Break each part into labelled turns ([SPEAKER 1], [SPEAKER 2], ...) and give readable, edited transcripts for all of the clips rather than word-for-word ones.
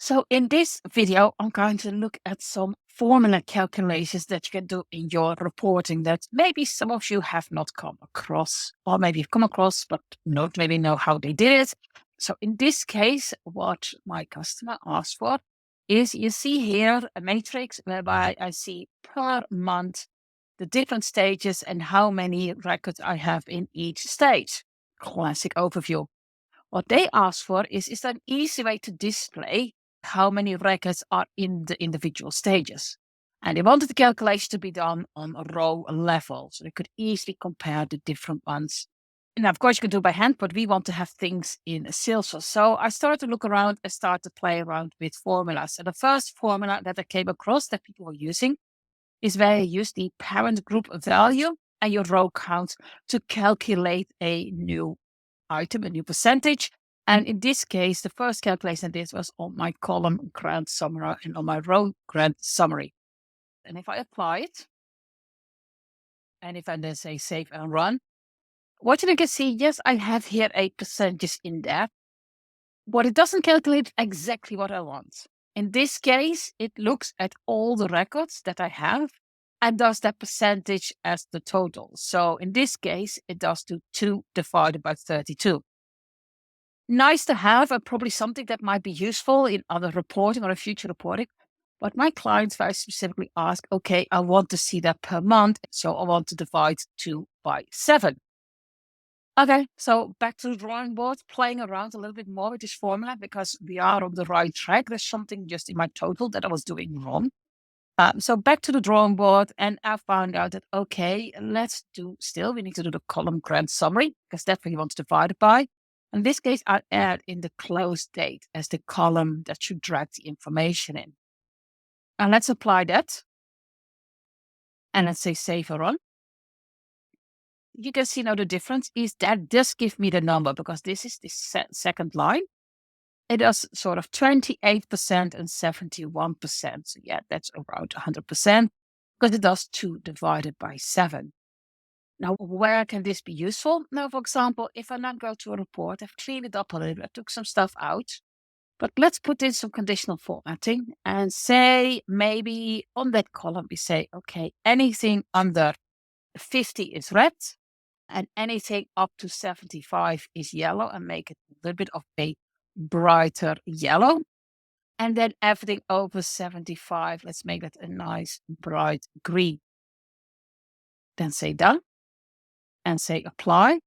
[SPEAKER 1] So in this video, I'm going to look at some formula calculations that you can do in your reporting that maybe some of you have not come across, or maybe you've come across, but not maybe know how they did it. So in this case, what my customer asked for is you see here a matrix whereby I see per month the different stages and how many records I have in each stage. Classic overview. What they ask for is there an easy way to display how many records are in the individual stages? And they wanted the calculation to be done on a row level, so they could easily compare the different ones. And of course, you can do it by hand, but we want to have things in a Salesforce. So I started to look around and started to play around with formulas. And the first formula that I came across that people were using is where you use the parent group value and your row count to calculate a new item, a new percentage. And in this case, the first calculation I did was on my column grant summary and on my row grant summary. And if I apply it, and if I then say save and run, what you can see, yes, I have here a percentage in there. What it doesn't calculate exactly what I want. In this case, it looks at all the records that I have and does that percentage as the total. So in this case, it does do 2 divided by 32. Nice to have, and probably something that might be useful in other reporting or a future reporting. But my clients very specifically ask, okay, I want to see that per month. So I want to divide 2 by 7. Okay, so back to the drawing board, playing around a little bit more with this formula because we are on the right track. There's something just in my total that I was doing wrong. So back to the drawing board, and I found out that, okay, we need to do the column grant summary because that's what you want to divide it by. In this case, I add in the close date as the column that should drag the information in. And let's apply that. And let's say save or run. You can see now the difference is that does give me the number because this is the second line. It does sort of 28% and 71%. So yeah, that's around 100% because it does 2 divided by 7. Now, where can this be useful? Now, for example, if I now go to a report, I've cleaned it up a little bit, I took some stuff out, but let's put in some conditional formatting and say maybe on that column, we say, okay, anything under 50 is red and anything up to 75 is yellow, and make it a little bit of a brighter yellow. And then everything over 75, let's make that a nice bright green. Then say done and say apply.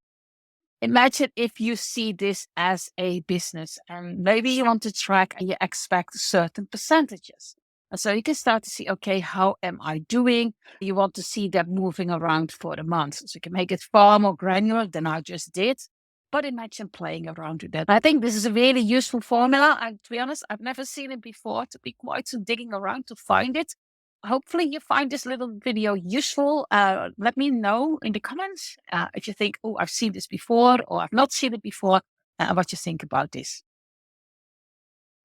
[SPEAKER 1] Imagine if you see this as a business and maybe you want to track and you expect certain percentages. And so you can start to see, okay, how am I doing? You want to see that moving around for the month. So you can make it far more granular than I just did. But imagine playing around with that. I think this is a really useful formula. And to be honest, I've never seen it before, to be quite some digging around to find it. Hopefully you find this little video useful. Let me know in the comments if you think, oh, I've seen this before or I've not seen it before, what you think about this.